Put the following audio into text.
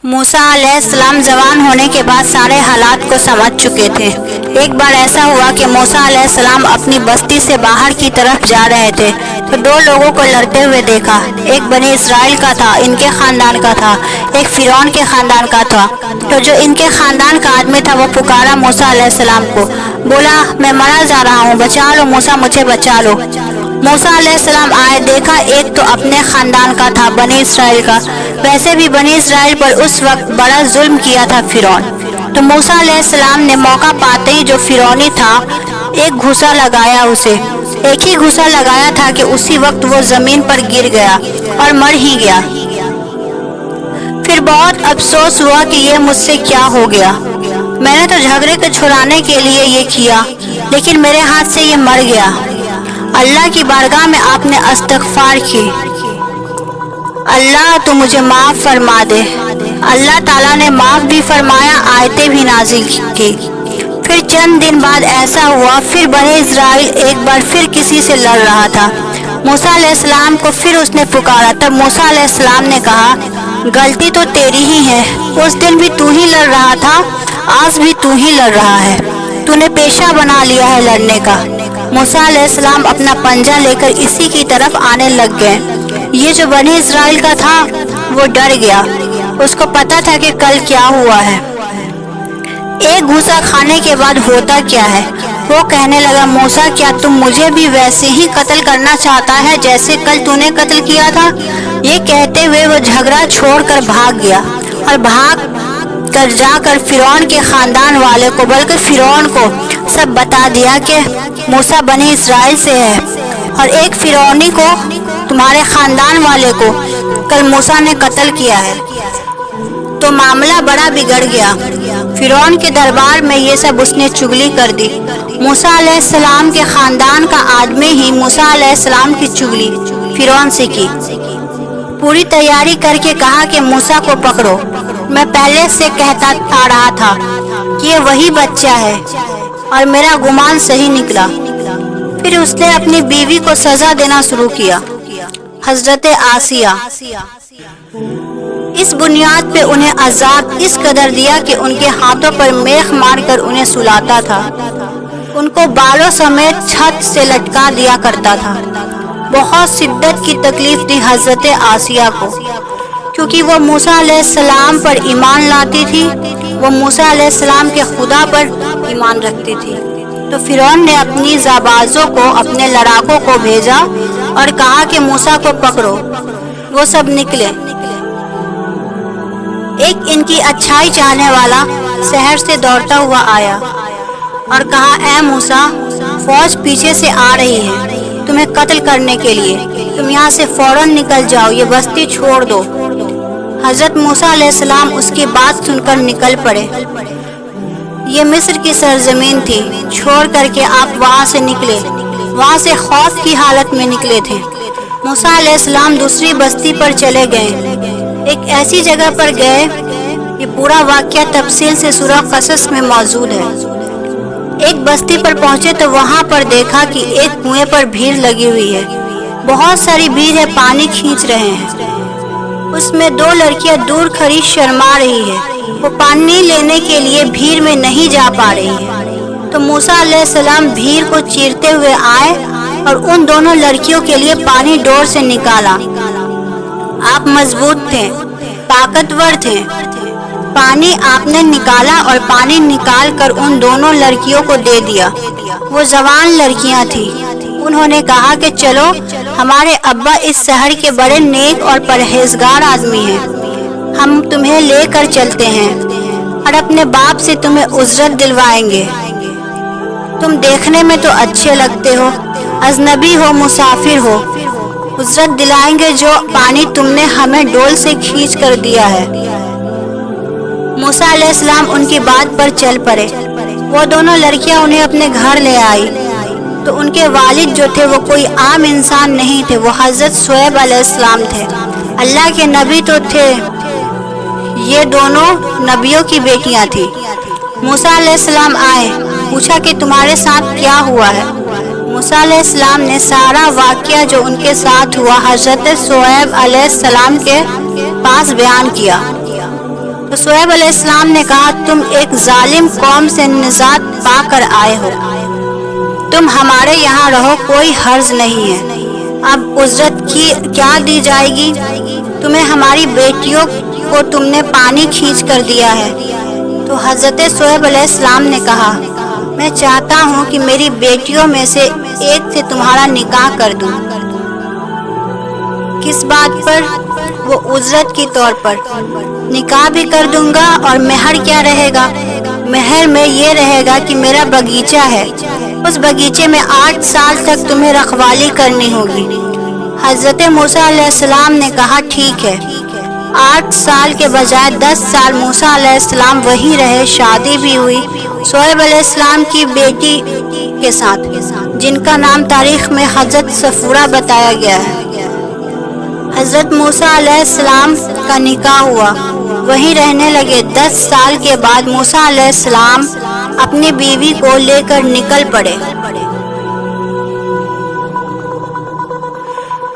موسیٰ علیہ السلام جوان ہونے کے بعد سارے حالات کو سمجھ چکے تھے۔ ایک بار ایسا ہوا کہ موسیٰ علیہ السلام اپنی بستی سے باہر کی طرف جا رہے تھے تو دو لوگوں کو لڑتے ہوئے دیکھا۔ ایک بنی اسرائیل کا تھا، ان کے خاندان کا تھا، ایک فرعون کے خاندان کا تھا۔ تو جو ان کے خاندان کا آدمی تھا وہ پکارا موسیٰ علیہ السلام کو، بولا میں مرا جا رہا ہوں، بچا لو موسیٰ، مجھے بچا لو۔ موسیٰ علیہ السلام آئے، دیکھا ایک تو اپنے خاندان کا تھا، بنی اسرائیل کا۔ ویسے بھی بنی اسرائیل پر اس وقت بڑا ظلم کیا تھا فرعون۔ تو موسیٰ علیہ السلام نے موقع پاتے ہی جو فرعونی تھا ایک گھوسا لگایا، اسے ایک ہی گھوسا لگایا تھا کہ اسی وقت وہ زمین پر گر گیا اور مر ہی گیا۔ پھر بہت افسوس ہوا کہ یہ مجھ سے کیا ہو گیا، میں نے تو جھگڑے کو چھڑانے کے لیے یہ کیا، لیکن میرے ہاتھ سے یہ مر گیا۔ اللہ کی بارگاہ میں آپ نے استغفار کی، اللہ تو مجھے معاف فرما دے۔ اللہ تعالیٰ نے معاف بھی فرمایا، آیتیں بھی نازل کی۔ پھر چند دن بعد ایسا ہوا، پھر بنی اسرائیل ایک بار پھر کسی سے لڑ رہا تھا۔ موسیٰ علیہ السلام کو پھر اس نے پکارا، تب موسیٰ علیہ السلام نے کہا غلطی تو تیری ہی ہے، اس دن بھی تو ہی لڑ رہا تھا، آج بھی تو ہی لڑ رہا ہے، تو نے پیشہ بنا لیا ہے لڑنے کا۔ موسیٰ علیہ السلام اپنا پنجہ لے کر اسی کی طرف آنے لگ گئے۔ یہ جو بنی اسرائیل کا تھا وہ ڈر گیا، اس کو پتا تھا کہ کل کیا ہوا ہے۔ ایک گھوسا کھانے کے بعد ہوتا کیا ہے، وہ کہنے لگا موسیٰ کیا تم مجھے بھی ویسے ہی قتل کرنا چاہتا ہے جیسے کل تو نے قتل کیا تھا؟ یہ کہتے ہوئے وہ جھگڑا چھوڑ کر بھاگ گیا اور بھاگ کر جا کر فرعون کے خاندان والے کو بلکہ فرعون کو سب بتا دیا کہ موسیٰ بنی اسرائیل سے ہے اور ایک فرعونی کو، تمہارے خاندان والے کو کل موسیٰ نے قتل کیا ہے۔ تو معاملہ بڑا بگڑ گیا، فرعون کے دربار میں یہ سب اس نے چگلی کر دی۔ موسیٰ علیہ السلام کے خاندان کا آدمی ہی موسیٰ علیہ السلام کی چگلی فرعون سے کی۔ پوری تیاری کر کے کہا کہ موسیٰ کو پکڑو، میں پہلے سے کہتا آ رہا تھا کہ یہ وہی بچہ ہے اور میرا گمان صحیح نکلا۔ پھر اس نے اپنی بیوی کو سزا دینا شروع کیا، حضرت آسیہ۔ اس بنیاد پہ انہیں عذاب اس قدر دیا کہ ان کے ہاتھوں پر میخ مار کر انہیں سلاتا تھا، ان کو بالوں سمیت چھت سے لٹکا دیا کرتا تھا۔ بہت شدت کی تکلیف دی حضرت آسیہ کو، کیونکہ وہ موسیٰ علیہ السلام پر ایمان لاتی تھی، وہ موسیٰ علیہ السلام کے خدا پر ایمان رکھتی تھی۔ تو فرعون نے اپنی جانبازوں کو، اپنے لڑاکوں کو بھیجا اور کہا کہ موسیٰ کو پکڑو۔ وہ سب نکلے۔ ایک ان کی اچھائی چاہنے والا شہر سے دوڑتا ہوا آیا اور کہا اے موسیٰ، فوج پیچھے سے آ رہی ہے تمہیں قتل کرنے کے لیے، تم یہاں سے فوراً نکل جاؤ، یہ بستی چھوڑ دو۔ حضرت موسیٰ علیہ السلام اس کی بات سن کر نکل پڑے۔ یہ مصر کی سرزمین تھی، چھوڑ کر کے آپ وہاں سے نکلے، وہاں سے خوف کی حالت میں نکلے تھے۔ موسیٰ علیہ السلام دوسری بستی پر چلے گئے، ایک ایسی جگہ پر گئے، یہ پورا واقعہ تفصیل سے سورہ قصص میں موجود ہے۔ ایک بستی پر پہنچے تو وہاں پر دیکھا کہ ایک کنویں پر بھیڑ لگی ہوئی ہے، بہت ساری بھیڑ ہے، پانی کھینچ رہے ہیں۔ اس میں دو لڑکیاں دور کھڑی شرما رہی ہے، وہ پانی لینے کے لیے بھیڑ میں نہیں جا پا رہی ہے۔ تو موسیٰ علیہ السلام بھیڑ کو چیرتے ہوئے آئے اور ان دونوں لڑکیوں کے لیے پانی ڈور سے نکالا۔ آپ مضبوط تھے، طاقتور تھے، پانی آپ نے نکالا اور پانی نکال کر ان دونوں لڑکیوں کو دے دیا۔ وہ جوان لڑکیاں تھیں، انہوں نے کہا کہ چلو، ہمارے ابا اس شہر کے بڑے نیک اور پرہیزگار آدمی ہیں، ہم تمہیں لے کر چلتے ہیں اور اپنے باپ سے تمہیں اجرت دلوائیں گے۔ تم دیکھنے میں تو اچھے لگتے ہو، اجنبی ہو، مسافر ہو، اجرت دلائیں گے جو پانی تم نے ہمیں ڈول سے کھینچ کر دیا ہے۔ موسیٰ علیہ السلام ان کی بات پر چل پڑے۔ وہ دونوں لڑکیاں انہیں اپنے گھر لے آئی تو ان کے والد جو تھے وہ کوئی عام انسان نہیں تھے، وہ حضرت شعیب علیہ السلام تھے، اللہ کے نبی تو تھے۔ یہ دونوں نبیوں کی بیٹیاں تھیں۔ موسیٰ علیہ السلام آئے، پوچھا کہ تمہارے ساتھ کیا ہوا ہے؟ موسیٰ علیہ السلام نے سارا واقعہ جو ان کے ساتھ ہوا حضرت شعیب علیہ السلام کے پاس بیان کیا۔ تو شعیب علیہ السلام نے کہا تم ایک ظالم قوم سے نجات پا کر آئے ہو، تم ہمارے یہاں رہو، کوئی حرج نہیں ہے، اب اجرت کی کیا دی جائے گی؟ تمہیں ہماری بیٹیوں کو تم نے پانی کھینچ کر دیا ہے۔ تو حضرت شعیب علیہ السلام نے کہا میں چاہتا ہوں کہ میری بیٹیوں میں سے ایک سے تمہارا نکاح کر دوں۔ کس بات پر؟ وہ اجرت کی طور پر۔ نکاح بھی کر دوں گا، اور مہر کیا رہے گا؟ مہر میں یہ رہے گا کہ میرا باغیچہ ہے، اس باغیچے میں 8 سال تک تمہیں رکھوالی کرنی ہوگی۔ حضرت موسیٰ علیہ السلام نے کہا ٹھیک ہے۔ 8 سال کے بجائے 10 سال موسیٰ علیہ السلام وہیں رہے، شادی بھی ہوئی شعیب علیہ السلام کی بیٹی کے ساتھ، جن کا نام تاریخ میں حضرت صفورہ بتایا گیا ہے۔ حضرت موسیٰ علیہ السلام کا نکاح ہوا، وہیں رہنے لگے۔ 10 سال کے بعد موسیٰ علیہ السلام اپنی بیوی کو لے کر نکل پڑے۔